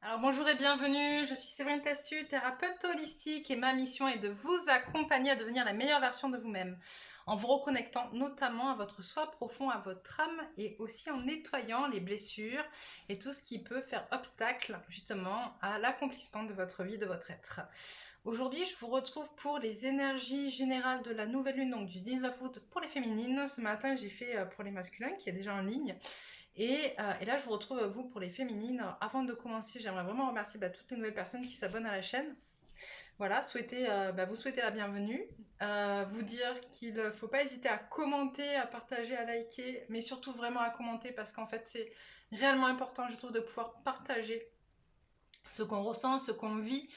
Alors bonjour et bienvenue, je suis Séverine Testu, thérapeute holistique et ma mission est de vous accompagner à devenir la meilleure version de vous-même en vous reconnectant notamment à votre soi profond, à votre âme et aussi en nettoyant les blessures et tout ce qui peut faire obstacle justement à l'accomplissement de votre vie, de votre être. Aujourd'hui, je vous retrouve pour les énergies générales de la nouvelle lune, donc du 19 août pour les féminines. Ce matin, j'ai fait pour les masculins qui est déjà en ligne. Et là, je vous retrouve vous pour les féminines. Alors, avant de commencer, j'aimerais vraiment remercier toutes les nouvelles personnes qui s'abonnent à la chaîne. Voilà, vous souhaiter la bienvenue. Vous dire qu'il ne faut pas hésiter à commenter, à partager, à liker, mais surtout vraiment à commenter parce qu'en fait, c'est réellement important, je trouve, de pouvoir partager ce qu'on ressent, ce qu'on vit.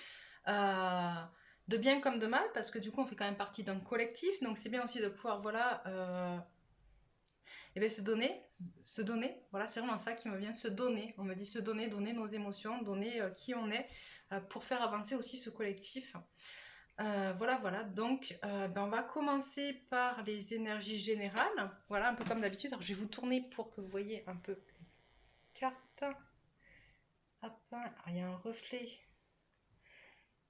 De bien comme de mal, parce que du coup, on fait quand même partie d'un collectif. Donc, c'est bien aussi de pouvoir, et bien se donner, voilà, c'est vraiment ça qui me vient, se donner. On me dit se donner, donner nos émotions, donner qui on est, pour faire avancer aussi ce collectif. Voilà, donc on va commencer par les énergies générales, voilà, un peu comme d'habitude. Alors je vais vous tourner pour que vous voyez un peu les cartes. Hop, alors, il y a un reflet.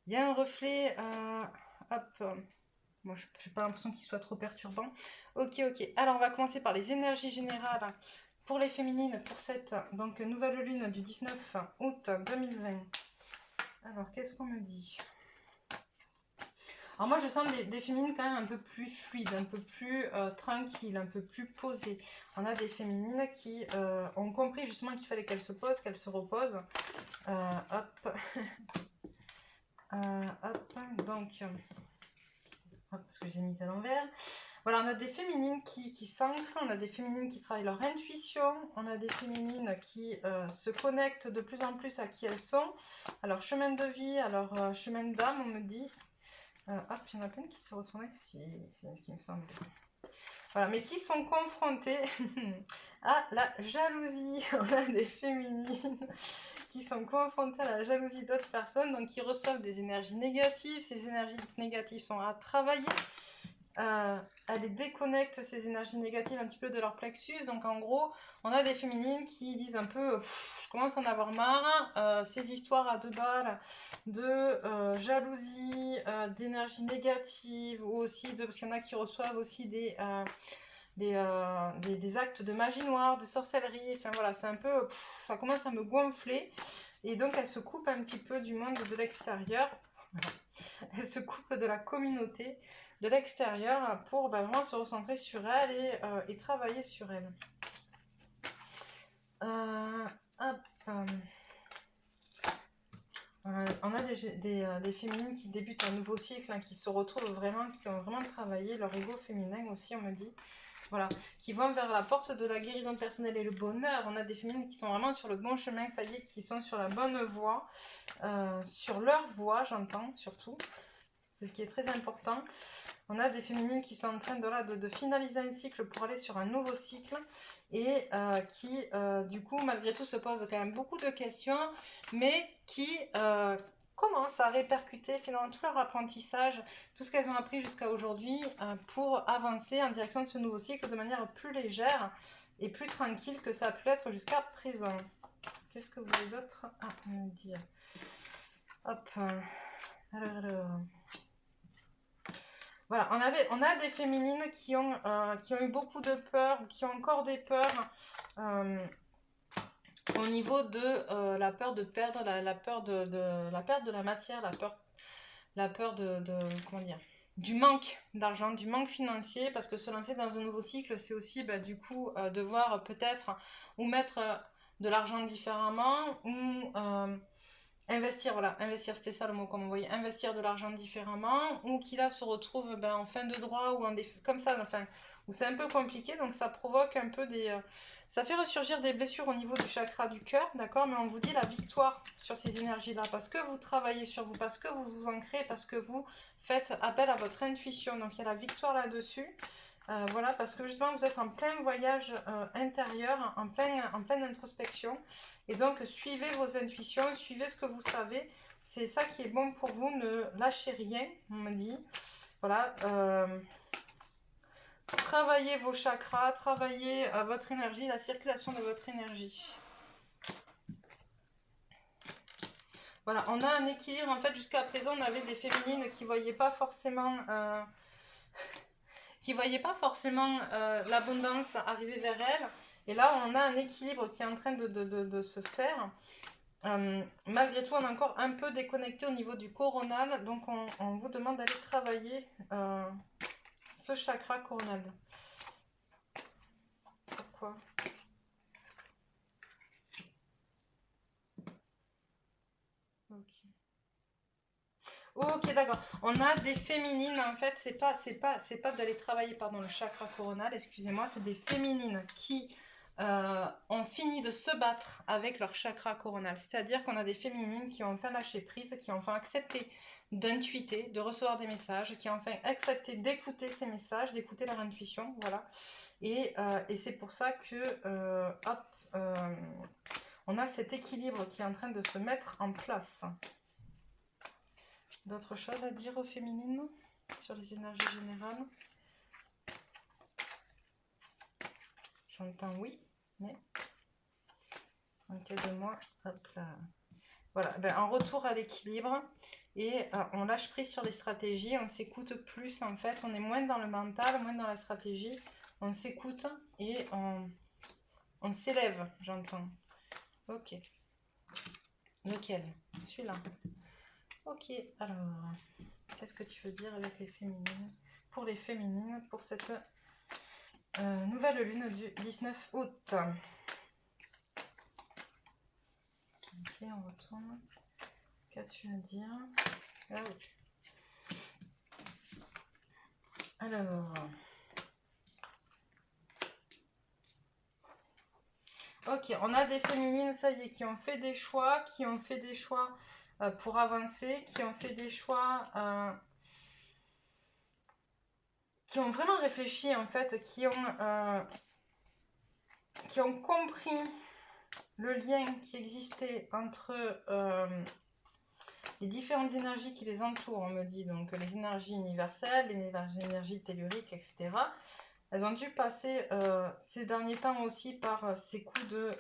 Il y a un reflet, hop. Bon, je n'ai pas l'impression qu'il soit trop perturbant. Ok. Alors, on va commencer par les énergies générales pour les féminines pour cette nouvelle lune du 19 août 2020. Alors, qu'est-ce qu'on me dit? Alors, moi, je sens des féminines quand même un peu plus fluides, un peu plus tranquilles, un peu plus posées. On a des féminines qui ont compris justement qu'il fallait qu'elles se posent, qu'elles se reposent. Hop. Donc... parce que j'ai mis à l'envers. Voilà, on a des féminines qui s'ancrent, on a des féminines qui travaillent leur intuition, on a des féminines qui se connectent de plus en plus à qui elles sont, à leur chemin de vie, à leur chemin d'âme, on me dit. Hop, il y en a plein qui se retournent, c'est ce qui me semble. Voilà, mais qui sont confrontées à la jalousie. On a des féminines qui sont confrontées à la jalousie d'autres personnes, donc qui reçoivent des énergies négatives. Ces énergies négatives sont à travailler. Elle les déconnecte, ces énergies négatives, un petit peu de leur plexus. Donc en gros, on a des féminines qui disent un peu je commence à en avoir marre, ces histoires à deux balles de jalousie, d'énergie négative, ou aussi parce qu'il y en a qui reçoivent aussi des actes de magie noire, de sorcellerie. Enfin voilà, c'est un peu ça commence à me gonfler, et donc elle se coupe un petit peu du monde de l'extérieur. Elle se coupe de la communauté de l'extérieur pour vraiment se recentrer sur elle et travailler sur elle. On a des féminines qui débutent un nouveau cycle, qui se retrouvent vraiment, qui ont vraiment travaillé leur ego féminin aussi, on me dit. Voilà, qui vont vers la porte de la guérison personnelle et le bonheur. On a des féminines qui sont vraiment sur le bon chemin, ça y est, qui sont sur la bonne voie, sur leur voie, j'entends surtout. C'est ce qui est très important. On a des féminines qui sont en train de finaliser un cycle pour aller sur un nouveau cycle, et qui, du coup, malgré tout, se posent quand même beaucoup de questions, mais qui commencent à répercuter finalement tout leur apprentissage, tout ce qu'elles ont appris jusqu'à aujourd'hui, pour avancer en direction de ce nouveau cycle de manière plus légère et plus tranquille que ça a pu être jusqu'à présent. Qu'est-ce que vous avez d'autre à me dire? Hop. Alors... Voilà, on a des féminines qui ont eu beaucoup de peurs, qui ont encore des peurs au niveau de la peur de perdre, la peur la perte de la matière, la peur comment dire, du manque d'argent, du manque financier, parce que se lancer dans un nouveau cycle, c'est aussi du coup devoir peut-être ou mettre de l'argent différemment, ou investir, voilà, investir, c'était ça le mot qu'on m'envoyait, investir de l'argent différemment, ou qui là se retrouve en fin de droit, ou comme ça, enfin, où c'est un peu compliqué, donc ça provoque un peu ça fait ressurgir des blessures au niveau du chakra du cœur, d'accord, mais on vous dit la victoire sur ces énergies-là, parce que vous travaillez sur vous, parce que vous vous ancrez, parce que vous faites appel à votre intuition, donc il y a la victoire là-dessus. Voilà, parce que justement vous êtes en plein voyage intérieur, en pleine introspection, et donc suivez vos intuitions, suivez ce que vous savez, c'est ça qui est bon pour vous, ne lâchez rien, on me dit. Voilà, travaillez vos chakras, travaillez votre énergie, la circulation de votre énergie. Voilà, on a un équilibre. En fait, jusqu'à présent, on avait des féminines qui ne voyaient pas forcément, l'abondance arriver vers elles. Et là, on a un équilibre qui est en train de se faire. Malgré tout, on est encore un peu déconnecté au niveau du coronal. Donc, on vous demande d'aller travailler ce chakra coronal. Pourquoi ? Ok, d'accord. On a des féminines, en fait, c'est pas d'aller travailler, pardon, le chakra coronal, excusez-moi, c'est des féminines qui ont fini de se battre avec leur chakra coronal. C'est-à-dire qu'on a des féminines qui ont enfin lâché prise, qui ont enfin accepté d'intuiter, de recevoir des messages, qui ont enfin accepté d'écouter ces messages, d'écouter leur intuition, voilà. Et c'est pour ça que, on a cet équilibre qui est en train de se mettre en place. D'autres choses à dire aux féminines sur les énergies générales? J'entends oui, mais aidez-moi. Hop là. Voilà, ben, en retour à l'équilibre et on lâche prise sur les stratégies, on s'écoute plus en fait, on est moins dans le mental, moins dans la stratégie, on s'écoute et on s'élève, j'entends. Ok. Lequel? Celui-là. Ok, alors, qu'est-ce que tu veux dire avec les féminines? Pour les féminines, pour cette nouvelle lune du 19 août. Ok, on retourne. Qu'as-tu à dire? Ah oui. Alors. Ok, on a des féminines, ça y est, qui ont fait des choix, pour avancer, qui ont fait des choix, qui ont vraiment réfléchi en fait, qui ont compris le lien qui existait entre les différentes énergies qui les entourent, on me dit, donc les énergies universelles, les énergies telluriques, etc. Elles ont dû passer ces derniers temps aussi par ces coups de...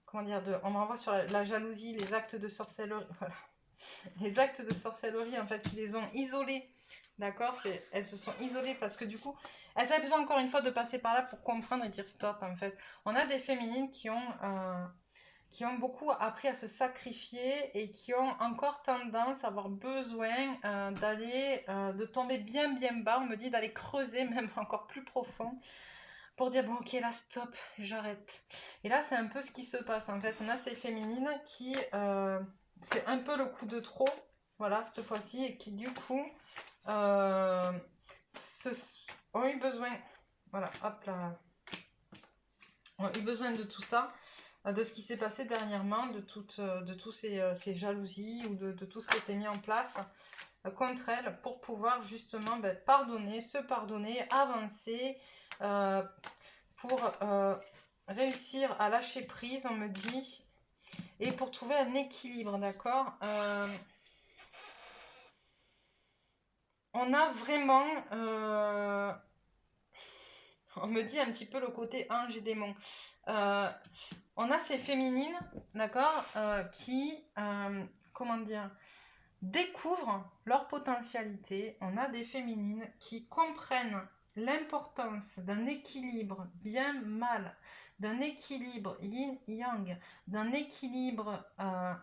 comment dire, on me renvoie sur la jalousie, les actes de sorcellerie, voilà. Les actes de sorcellerie, en fait, qui les ont isolées, d'accord, elles se sont isolées parce que du coup, elles avaient besoin encore une fois de passer par là pour comprendre et dire stop, en fait. On a des féminines qui ont beaucoup appris à se sacrifier et qui ont encore tendance à avoir besoin de tomber bien bas, on me dit d'aller creuser même encore plus profond, pour dire bon ok là stop, j'arrête. Et là c'est un peu ce qui se passe en fait. On a ces féminines qui c'est un peu le coup de trop, voilà cette fois-ci, et qui du coup ont eu besoin, voilà hop là, ont eu besoin de tout ça, de ce qui s'est passé dernièrement, de tous ces jalousies ou de tout ce qui a été mis en place contre elles pour pouvoir justement pardonner, se pardonner, avancer, pour réussir à lâcher prise, on me dit, et pour trouver un équilibre, d'accord. On a vraiment, on me dit un petit peu le côté ange et démon. On a ces féminines, d'accord, qui, comment dire, découvrent leur potentialité. On a des féminines qui comprennent l'importance d'un équilibre bien-mal, d'un équilibre yin-yang, d'un équilibre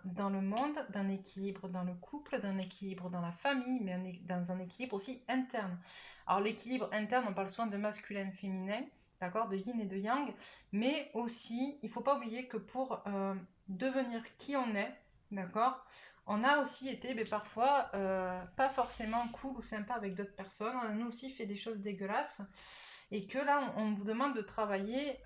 dans le monde, d'un équilibre dans le couple, d'un équilibre dans la famille, mais dans un équilibre aussi interne. Alors l'équilibre interne, on parle souvent de masculin-féminin, d'accord, de yin et de yang, mais aussi, il ne faut pas oublier que pour devenir qui on est, d'accord, on a aussi été parfois pas forcément cool ou sympa avec d'autres personnes. On a nous aussi fait des choses dégueulasses. Et que là, on vous demande de travailler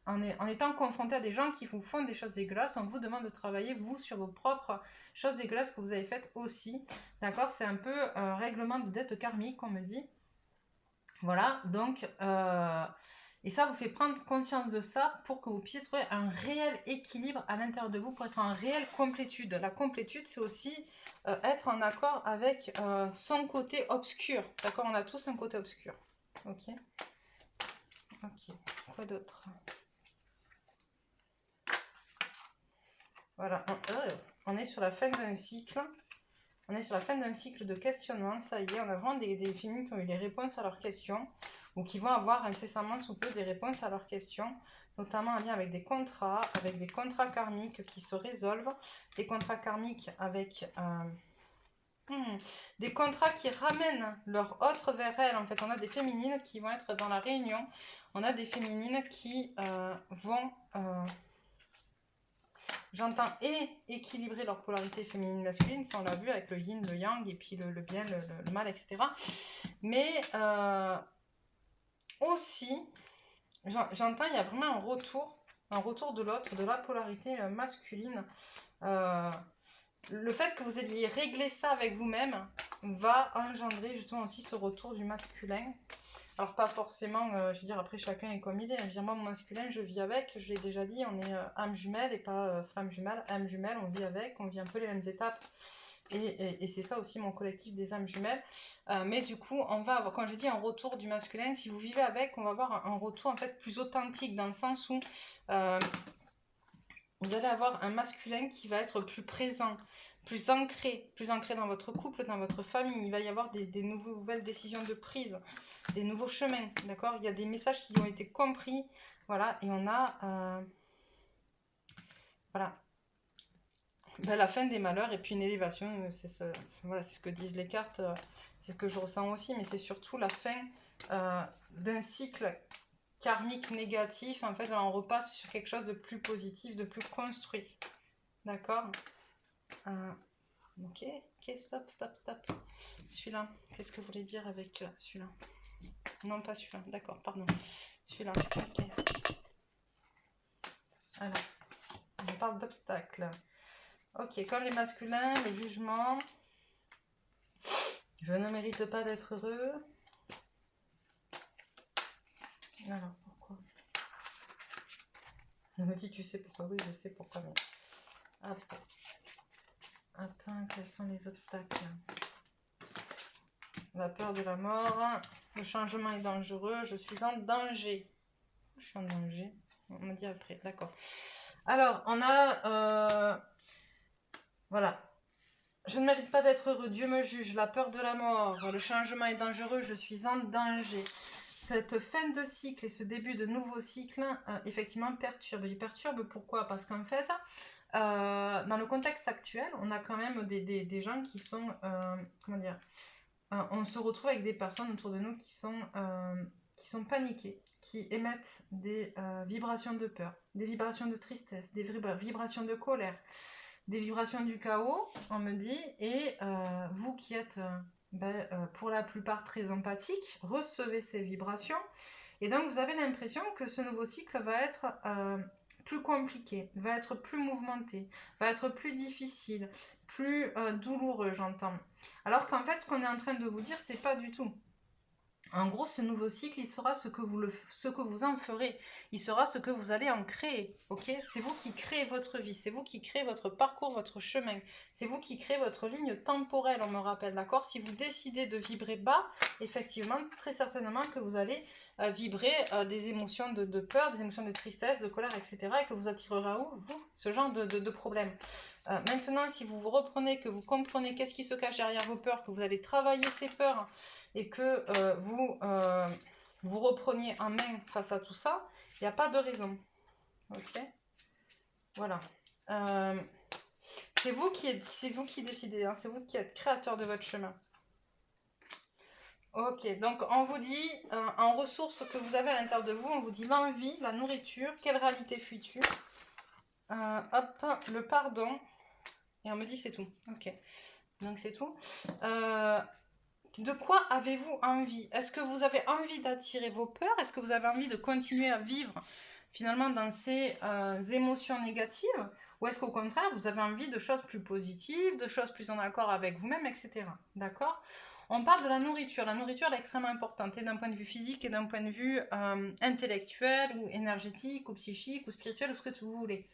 en étant confronté à des gens qui vous font des choses dégueulasses. On vous demande de travailler, vous, sur vos propres choses dégueulasses que vous avez faites aussi. D'accord? C'est un peu règlement de dette karmique, on me dit. Voilà, donc... et ça vous fait prendre conscience de ça pour que vous puissiez trouver un réel équilibre à l'intérieur de vous, pour être en réelle complétude. La complétude, c'est aussi être en accord avec son côté obscur. D'accord, on a tous un côté obscur. Ok. Ok. Quoi d'autre? Voilà. on est sur la fin d'un cycle. On est sur la fin d'un cycle de questionnement, ça y est, on a vraiment des féminines qui ont eu les réponses à leurs questions, ou qui vont avoir incessamment sous peu des réponses à leurs questions, notamment en lien avec des contrats karmiques qui se résolvent, des contrats karmiques avec des contrats qui ramènent leur autre vers elles. En fait, on a des féminines qui vont être dans la réunion, on a des féminines qui vont... J'entends équilibrer leur polarité féminine-masculine, ça on l'a vu avec le yin, le yang, et puis le bien, le mal, etc. Mais aussi, j'entends, il y a vraiment un retour de l'autre, de la polarité masculine. Le fait que vous ayez réglé ça avec vous-même va engendrer justement aussi ce retour du masculin. Alors pas forcément, je veux dire, après chacun est comme il est. Moi, mon masculin, je vis avec, je l'ai déjà dit, on est âme jumelle et pas flamme jumelle. Âme jumelle, on vit avec, on vit un peu les mêmes étapes. Et c'est ça aussi mon collectif des âmes jumelles. Mais du coup, on va avoir, quand je dis un retour du masculin, si vous vivez avec, on va avoir un retour en fait plus authentique, dans le sens où vous allez avoir un masculin qui va être plus présent, plus ancré dans votre couple, dans votre famille. Il va y avoir des nouvelles décisions de prise, des nouveaux chemins, d'accord? Il y a des messages qui ont été compris, voilà, et on a, voilà, ben, la fin des malheurs et puis une élévation, voilà, c'est ce que disent les cartes, c'est ce que je ressens aussi, mais c'est surtout la fin d'un cycle karmique négatif. En fait, on repasse sur quelque chose de plus positif, de plus construit, d'accord? Ok, stop. Celui-là, qu'est-ce que vous voulez dire avec celui-là? Non, pas celui-là, d'accord, pardon. Celui-là, ok. Alors, on parle d'obstacles. Ok, comme les masculins, le jugement. Je ne mérite pas d'être heureux. Alors, pourquoi? Je me dis, tu sais pourquoi? Oui, je sais pourquoi. Mais... Hop. Attends, quels sont les obstacles? La peur de la mort. Le changement est dangereux. Je suis en danger. Je suis en danger. On me dit après. D'accord. Alors, on a... voilà. Je ne mérite pas d'être heureux. Dieu me juge. La peur de la mort. Le changement est dangereux. Je suis en danger. Cette fin de cycle et ce début de nouveau cycle, effectivement, perturbe. Il perturbe pourquoi? Parce qu'en fait... dans le contexte actuel, on a quand même des gens qui sont, comment dire, on se retrouve avec des personnes autour de nous qui sont paniquées, qui émettent des vibrations de peur, des vibrations de tristesse, des vibrations de colère, des vibrations du chaos, on me dit, et vous qui êtes pour la plupart très empathiques, recevez ces vibrations, et donc vous avez l'impression que ce nouveau cycle va être... plus compliqué, va être plus mouvementé, va être plus difficile, plus douloureux, j'entends. Alors qu'en fait, ce qu'on est en train de vous dire, c'est pas du tout. En gros, ce nouveau cycle, il sera ce que vous en ferez. Il sera ce que vous allez en créer, ok? C'est vous qui créez votre vie, c'est vous qui créez votre parcours, votre chemin. C'est vous qui créez votre ligne temporelle, on me rappelle, d'accord? Si vous décidez de vibrer bas, effectivement, très certainement que vous allez vibrer des émotions de peur, des émotions de tristesse, de colère, etc. Et que vous attirerez à vous ce genre de problème. Maintenant, si vous vous reprenez, que vous comprenez qu'est-ce qui se cache derrière vos peurs, que vous allez travailler ces peurs et que vous repreniez en main face à tout ça, il n'y a pas de raison. Ok? Voilà. C'est vous qui décidez, hein, c'est vous qui êtes créateur de votre chemin. Ok, donc on vous dit, en ressources que vous avez à l'intérieur de vous, on vous dit l'envie, la nourriture, quelle réalité fuis-tu? Hop, le pardon, et on me dit c'est tout. Ok, donc c'est tout. De quoi avez-vous envie? Est-ce que vous avez envie d'attirer vos peurs? Est-ce que vous avez envie de continuer à vivre finalement dans ces émotions négatives? Ou est-ce qu'au contraire, vous avez envie de choses plus positives, de choses plus en accord avec vous-même, etc. D'accord? On parle de la nourriture. La nourriture, elle est extrêmement importante, et d'un point de vue physique et d'un point de vue intellectuel ou énergétique ou psychique ou spirituel ou ce que vous voulez.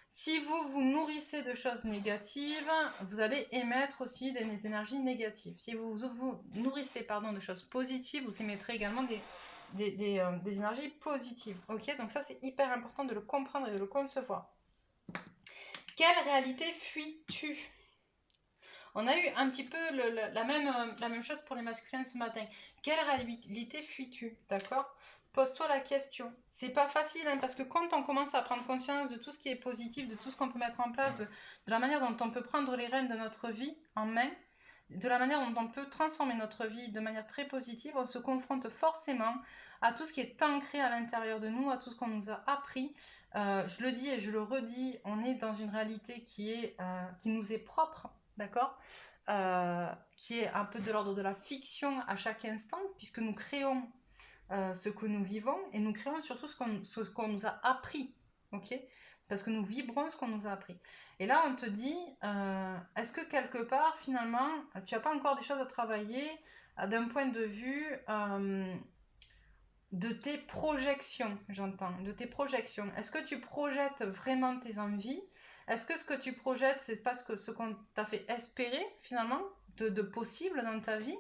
Si vous vous nourrissez de choses négatives, vous allez émettre aussi des énergies négatives. Si vous vous nourrissez de choses positives, vous émettrez également des énergies positives. Ok, donc ça c'est hyper important de le comprendre et de le concevoir. Quelle réalité fuis-tu? On a eu un petit peu la même chose pour les masculins ce matin. Quelle réalité fuis-tu? D'accord? Pose-toi la question. C'est pas facile, hein, parce que quand on commence à prendre conscience de tout ce qui est positif, de tout ce qu'on peut mettre en place, de la manière dont on peut prendre les rênes de notre vie en main, de la manière dont on peut transformer notre vie de manière très positive, on se confronte forcément à tout ce qui est ancré à l'intérieur de nous, à tout ce qu'on nous a appris. Je le dis et je le redis, on est dans une réalité qui nous est propre, d'accord, qui est un peu de l'ordre de la fiction à chaque instant, puisque nous créons ce que nous vivons et nous créons surtout ce qu'on nous a appris, ok? Parce que nous vibrons ce qu'on nous a appris. Et là, on te dit, est-ce que quelque part, finalement, tu n'as pas encore des choses à travailler d'un point de vue de tes projections, j'entends, de tes projections. Est-ce que tu projettes vraiment tes envies? Est-ce que ce que tu projettes, c'est pas ce qu'on t'a fait espérer, finalement, de possible dans ta vie,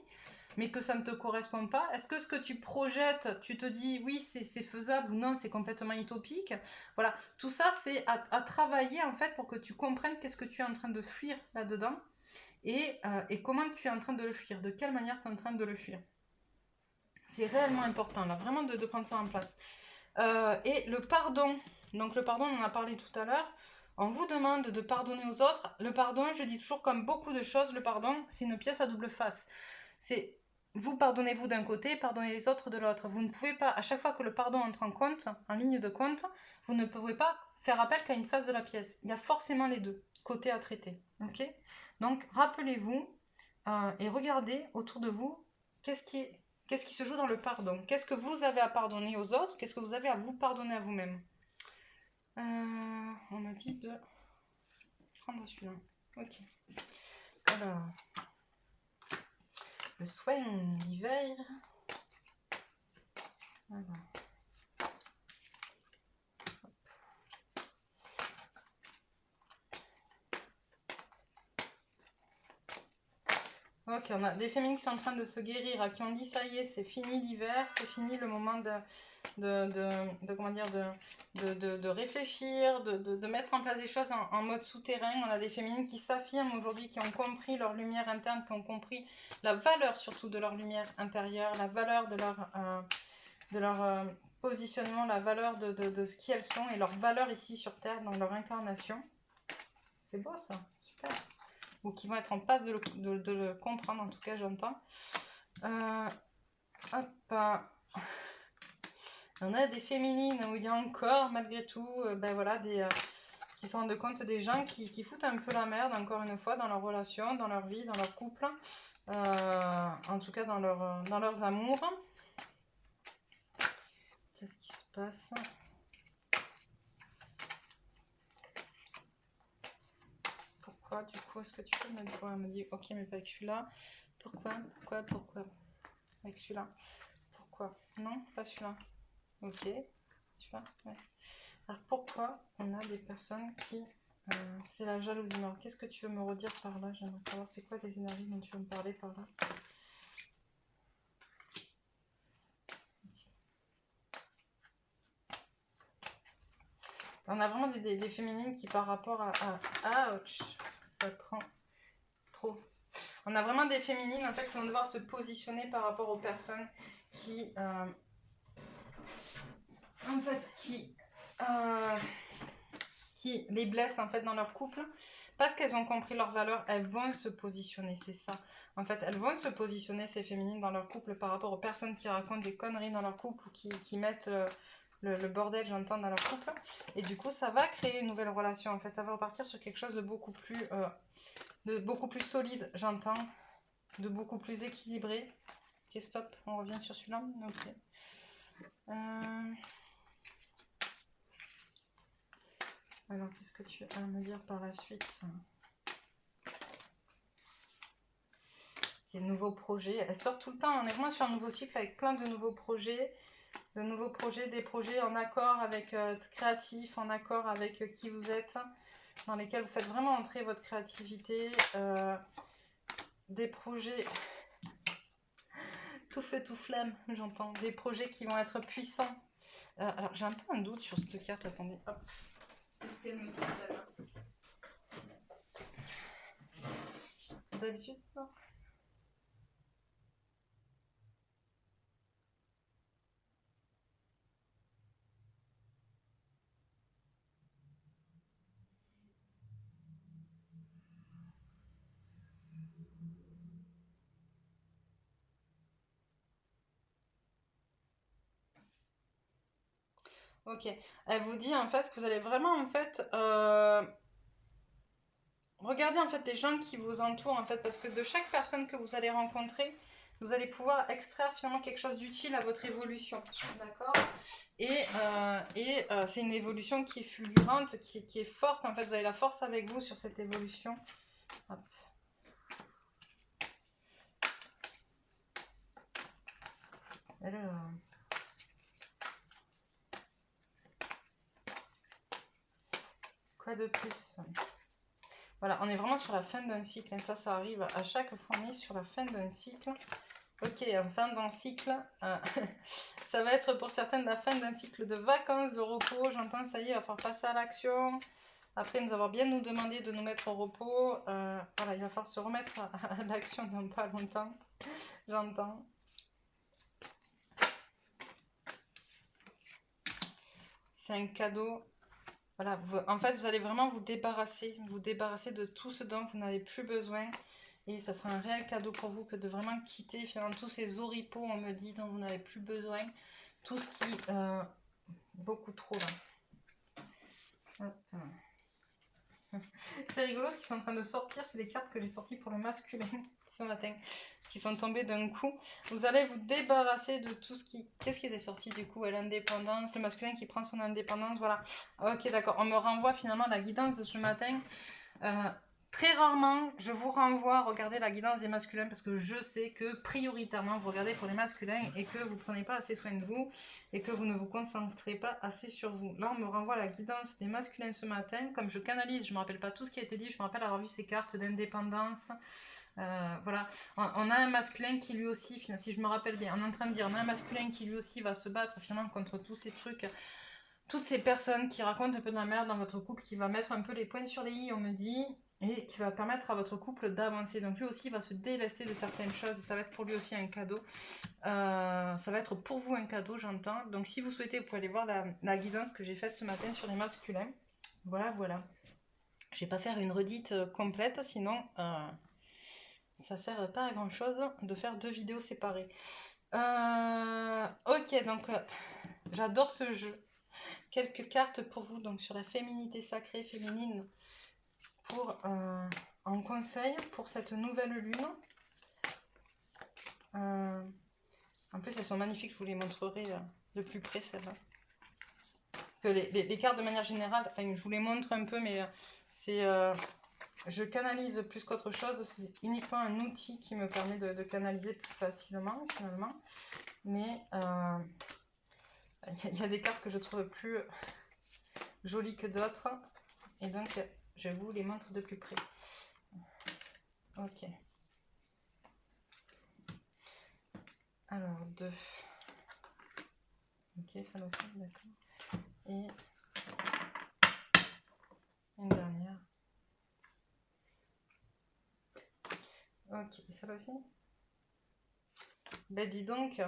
mais que ça ne te correspond pas? Est-ce que ce que tu projettes, tu te dis, oui, c'est faisable, ou non, c'est complètement utopique? Voilà, tout ça, c'est à travailler, en fait, pour que tu comprennes qu'est-ce que tu es en train de fuir là-dedans, et comment tu es en train de le fuir, de quelle manière tu es en train de le fuir. C'est réellement important, là, vraiment de prendre ça en place. Et le pardon. Donc le pardon, on en a parlé tout à l'heure. On vous demande de pardonner aux autres. Le pardon, je dis toujours comme beaucoup de choses, le pardon, c'est une pièce à double face. C'est vous pardonnez-vous d'un côté, pardonnez les autres de l'autre. Vous ne pouvez pas, à chaque fois que le pardon entre en compte, en ligne de compte, vous ne pouvez pas faire appel qu'à une face de la pièce. Il y a forcément les deux côtés à traiter. Ok? Donc rappelez-vous et regardez autour de vous qu'est-ce qui se joue dans le pardon? Qu'est-ce que vous avez à pardonner aux autres? Qu'est-ce que vous avez à vous pardonner à vous-même? On a dit de prendre celui-là. Ok. Alors, le soin d'hiver. Alors. Ok, on a des féminines qui sont en train de se guérir, à qui on dit ça y est, c'est fini l'hiver, c'est fini le moment comment dire, de réfléchir, de mettre en place des choses en mode souterrain. On a des féminines qui s'affirment aujourd'hui, qui ont compris leur lumière interne, qui ont compris la valeur surtout de leur lumière intérieure, la valeur de leur positionnement, la valeur de ce qui elles sont et leur valeur ici sur Terre dans leur incarnation. C'est beau ça, super. Ou qui vont être en passe de le comprendre, en tout cas j'entends. Hop. On a des féminines où il y a encore malgré tout ben voilà, qui se rendent compte des gens qui foutent un peu la merde encore une fois dans leur relation, dans leur vie, dans leur couple, en tout cas dans leurs amours. Qu'est-ce qui se passe? Pourquoi du coup est-ce que tu peux me dire? Elle me dit ok mais pas avec celui-là. Pourquoi avec celui-là? Pourquoi? Non, pas celui-là. Ok, celui-là, ouais. Alors pourquoi on a des personnes qui... c'est la jalousie. Alors qu'est-ce que tu veux me redire par là? J'aimerais savoir c'est quoi les énergies dont tu veux me parler par là. On a vraiment des féminines qui par rapport à ouch, ça prend trop. On a vraiment des féminines en fait qui vont devoir se positionner par rapport aux personnes qui en fait qui les blessent en fait dans leur couple. Parce qu'elles ont compris leur valeur, elles vont se positionner, c'est ça. En fait, elles vont se positionner, ces féminines, dans leur couple par rapport aux personnes qui racontent des conneries dans leur couple ou qui mettent le bordel, j'entends, dans leur couple. Et du coup, ça va créer une nouvelle relation, en fait. Ça va repartir sur quelque chose de beaucoup plus solide, j'entends, de beaucoup plus équilibré. Ok, stop, on revient sur celui-là. Ok. Alors, qu'est-ce que tu as à me dire par la suite? Ok, nouveaux projets. Elle sort tout le temps. On est vraiment sur un nouveau cycle avec plein de nouveaux projets. Des projets en accord avec créatif, en accord avec qui vous êtes, dans lesquels vous faites vraiment entrer votre créativité. Des projets tout feu, tout flamme, j'entends. Des projets qui vont être puissants. Alors, j'ai un peu un doute sur cette carte. Attendez, hop. Qu'est-ce qu'elle me dit, celle-là? d'habitude, non. Ok. Elle vous dit en fait que vous allez vraiment en fait regardez en fait les gens qui vous entourent en fait parce que de chaque personne que vous allez rencontrer, vous allez pouvoir extraire finalement quelque chose d'utile à votre évolution. D'accord. Et c'est une évolution qui est fulgurante, qui est forte. En fait, vous avez la force avec vous sur cette évolution. Hop. Alors. Quoi de plus? Voilà, on est vraiment sur la fin d'un cycle. Et ça arrive à chaque fois, on est sur la fin d'un cycle. Ok, en fin d'un cycle, ça va être pour certaines la fin d'un cycle de vacances, de repos. J'entends, ça y est, il va falloir passer à l'action. Après nous avoir bien nous demandé de nous mettre au repos, voilà, il va falloir se remettre à l'action dans pas longtemps. J'entends. C'est un cadeau. Voilà, en fait, vous allez vraiment vous débarrasser de tout ce dont vous n'avez plus besoin. Et ça sera un réel cadeau pour vous que de vraiment quitter finalement tous ces oripeaux, on me dit, dont vous n'avez plus besoin. Tout ce qui... beaucoup trop là. C'est rigolo, ce qui sont en train de sortir, c'est des cartes que j'ai sorties pour le masculin ce matin, qui sont tombées d'un coup. Vous allez vous débarrasser de tout ce qui... Qu'est-ce qui était sorti du coup? L'indépendance, le masculin qui prend son indépendance, voilà. Ok, d'accord, on me renvoie finalement la guidance de ce matin. Très rarement, je vous renvoie à regarder la guidance des masculins parce que je sais que prioritairement, vous regardez pour les masculins et que vous ne prenez pas assez soin de vous et que vous ne vous concentrez pas assez sur vous. Là, on me renvoie à la guidance des masculins ce matin. Comme je canalise, je ne me rappelle pas tout ce qui a été dit, je me rappelle avoir vu ces cartes d'indépendance. Voilà, on a un masculin qui lui aussi, si je me rappelle bien, on est en train de dire, on a un masculin qui lui aussi va se battre finalement contre tous ces trucs. Toutes ces personnes qui racontent un peu de la merde dans votre couple, qui va mettre un peu les points sur les i, on me dit, et qui va permettre à votre couple d'avancer. Donc lui aussi va se délester de certaines choses, et ça va être pour lui aussi un cadeau. Ça va être pour vous un cadeau, j'entends. Donc si vous souhaitez, vous pouvez aller voir la guidance que j'ai faite ce matin sur les masculins. Voilà, voilà. Je vais pas faire une redite complète, sinon ça sert pas à grand chose de faire 2 vidéos séparées. Ok, donc j'adore ce jeu. Quelques cartes pour vous, donc sur la féminité sacrée, féminine, pour en conseil pour cette nouvelle lune. En plus, elles sont magnifiques, je vous les montrerai de plus près, celles-là. Parce que les cartes, de manière générale, enfin, je vous les montre un peu, mais c'est... je canalise plus qu'autre chose, c'est uniquement un outil qui me permet de canaliser plus facilement, finalement. Mais il y a des cartes que je trouve plus jolies que d'autres. Et donc, je vous les montre de plus près. Ok. Alors, 2. Ok, ça aussi, d'accord. Et une dernière. Ok, ça aussi. Ben dis donc,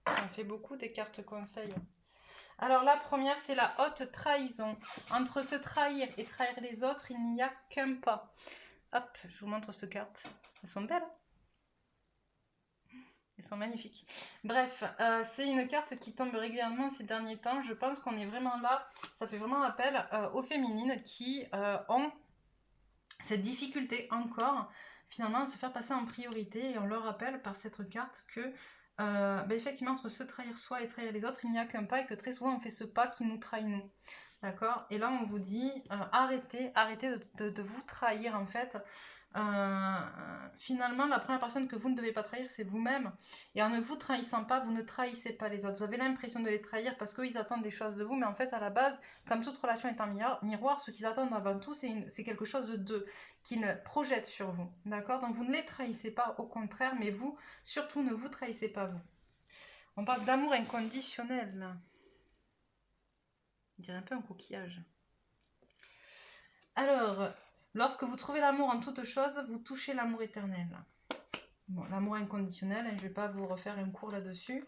on fait beaucoup des cartes conseils. Alors la première, c'est la haute trahison. Entre se trahir et trahir les autres, il n'y a qu'un pas. Hop, je vous montre cette carte. Elles sont belles, hein? Elles sont magnifiques. Bref, c'est une carte qui tombe régulièrement ces derniers temps. Je pense qu'on est vraiment là. Ça fait vraiment appel aux féminines qui ont cette difficulté encore, finalement, de se faire passer en priorité. Et on leur rappelle par cette carte que, effectivement, entre se trahir soi et trahir les autres, il n'y a qu'un pas et que très souvent, on fait ce pas qui nous trahit nous. D'accord? Et là, on vous dit, arrêtez de vous trahir, en fait. Finalement, la première personne que vous ne devez pas trahir, c'est vous-même. Et en ne vous trahissant pas, vous ne trahissez pas les autres. Vous avez l'impression de les trahir parce qu'ils attendent des choses de vous, mais en fait, à la base, comme toute relation est un miroir, ce qu'ils attendent avant tout, c'est quelque chose d'eux, qu'ils projettent sur vous. D'accord? Donc, vous ne les trahissez pas, au contraire, mais vous, surtout, ne vous trahissez pas, vous. On parle d'amour inconditionnel, là. On dirait un peu un coquillage. Alors, Lorsque vous trouvez l'amour en toute chose, vous touchez l'amour éternel. Bon, l'amour inconditionnel, je ne vais pas vous refaire un cours là-dessus.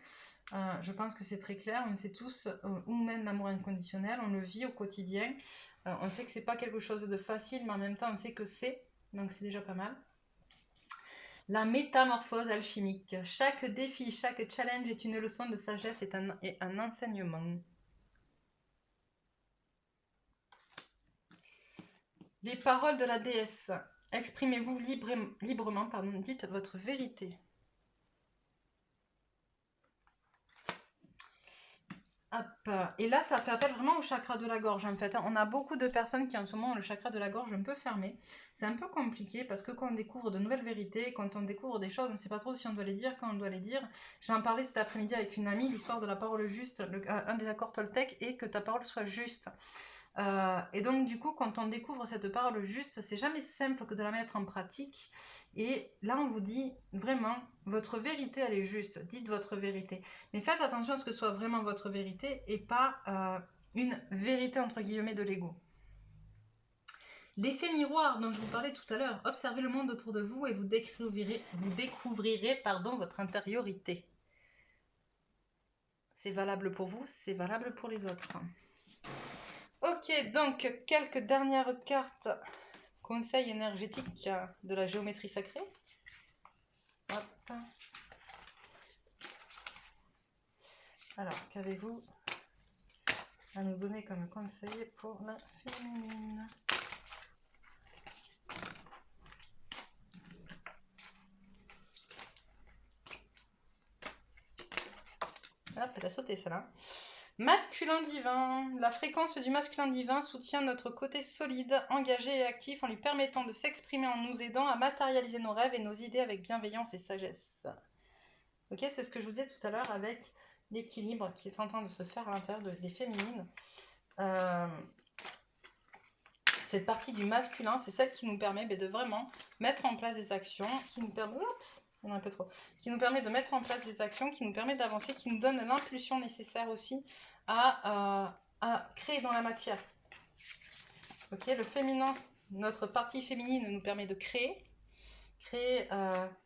Je pense que c'est très clair. On sait tous où mène l'amour inconditionnel. On le vit au quotidien. On sait que c'est pas quelque chose de facile, mais en même temps, on sait que c'est. Donc, c'est déjà pas mal. La métamorphose alchimique. Chaque défi, chaque challenge est une leçon de sagesse et un enseignement. Les paroles de la déesse. Exprimez-vous librement, dites votre vérité. Hop. Et là, ça fait appel vraiment au chakra de la gorge en fait. On a beaucoup de personnes qui en ce moment ont le chakra de la gorge un peu fermé. C'est un peu compliqué parce que quand on découvre de nouvelles vérités, quand on découvre des choses, on ne sait pas trop si on doit les dire, quand on doit les dire. J'en parlais cet après-midi avec une amie, l'histoire de la parole juste, un des accords Toltec, et que ta parole soit juste. Et donc du coup, quand on découvre cette parole juste, c'est jamais simple que de la mettre en pratique. Et là, on vous dit vraiment, votre vérité, elle est juste. Dites votre vérité. Mais faites attention à ce que ce soit vraiment votre vérité et pas une vérité entre guillemets de l'ego. L'effet miroir dont je vous parlais tout à l'heure. Observez le monde autour de vous et vous découvrirez votre intériorité. C'est valable pour vous, c'est valable pour les autres. Ok, donc quelques dernières cartes conseils énergétiques de la géométrie sacrée. Hop. Alors, qu'avez-vous à nous donner comme conseil pour la féminine? Hop, elle a sauté celle-là. Masculin divin. La fréquence du masculin divin soutient notre côté solide, engagé et actif en lui permettant de s'exprimer, en nous aidant à matérialiser nos rêves et nos idées avec bienveillance et sagesse. Ok, c'est ce que je vous disais tout à l'heure avec l'équilibre qui est en train de se faire à l'intérieur des féminines. Cette partie du masculin, c'est celle qui nous permet de vraiment mettre en place des actions, qui nous permet... Oups, il y en a un peu trop. Qui nous permet de mettre en place des actions, qui nous permet d'avancer, qui nous donne l'impulsion nécessaire aussi à créer dans la matière. Ok, le féminin, notre partie féminine nous permet de créer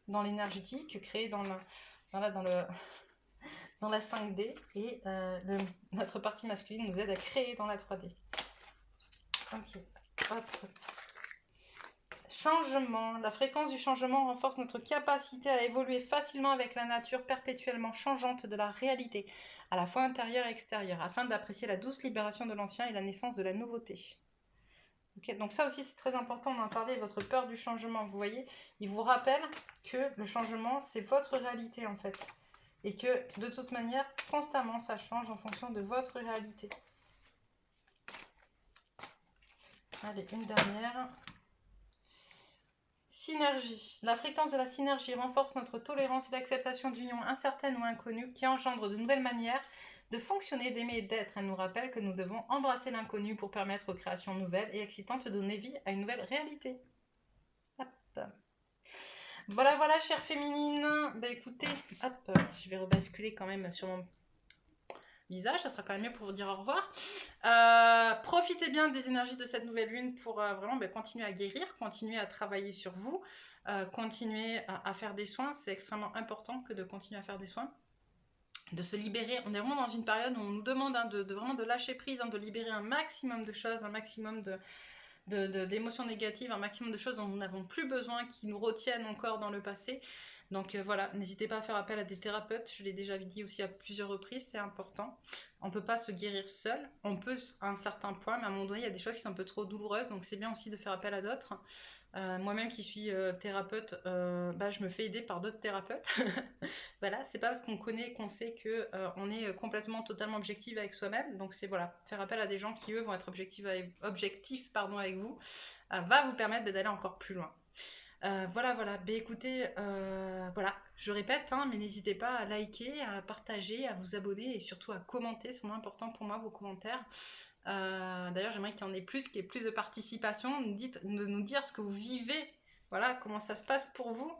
dans l'énergétique, créer dans la 5D, et notre partie masculine nous aide à créer dans la 3D. Ok, autre. Changement. La fréquence du changement renforce notre capacité à évoluer facilement avec la nature perpétuellement changeante de la réalité, à la fois intérieure et extérieure, afin d'apprécier la douce libération de l'ancien et la naissance de la nouveauté. Okay, donc ça aussi c'est très important d'en parler, votre peur du changement. Vous voyez, il vous rappelle que le changement c'est votre réalité en fait. Et que de toute manière, constamment ça change en fonction de votre réalité. Allez, une dernière. Synergie. La fréquence de la synergie renforce notre tolérance et l'acceptation d'unions incertaines ou inconnues qui engendrent de nouvelles manières de fonctionner, d'aimer et d'être. Elle nous rappelle que nous devons embrasser l'inconnu pour permettre aux créations nouvelles et excitantes de donner vie à une nouvelle réalité. Hop. Voilà, voilà, chère féminine. Ben écoutez, hop, je vais rebasculer quand même sur mon visage, ça sera quand même mieux pour vous dire au revoir. Profitez bien des énergies de cette nouvelle lune pour vraiment continuer à guérir, continuer à travailler sur vous, continuer à faire des soins. C'est extrêmement important que de continuer à faire des soins, de se libérer. On est vraiment dans une période où on nous demande vraiment de lâcher prise, de libérer un maximum de choses, un maximum d'émotions négatives, un maximum de choses dont nous n'avons plus besoin, qui nous retiennent encore dans le passé. Donc voilà, n'hésitez pas à faire appel à des thérapeutes, je l'ai déjà dit aussi à plusieurs reprises, c'est important. On ne peut pas se guérir seul, on peut à un certain point, mais à un moment donné, il y a des choses qui sont un peu trop douloureuses, donc c'est bien aussi de faire appel à d'autres. Moi-même qui suis thérapeute, je me fais aider par d'autres thérapeutes. Voilà, c'est pas parce qu'on connaît qu'on sait qu'on est complètement, totalement objectif avec soi-même. Donc c'est voilà, faire appel à des gens qui eux vont être objectifs avec vous, va vous permettre d'aller encore plus loin. Voilà, écoutez, voilà, je répète, mais n'hésitez pas à liker, à partager, à vous abonner et surtout à commenter, c'est vraiment important pour moi vos commentaires. D'ailleurs, j'aimerais qu'il y en ait plus, qu'il y ait plus de participation, de nous dire ce que vous vivez, voilà, comment ça se passe pour vous,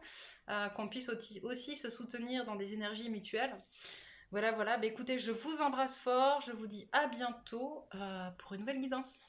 qu'on puisse aussi se soutenir dans des énergies mutuelles. Voilà, écoutez, je vous embrasse fort, je vous dis à bientôt pour une nouvelle guidance.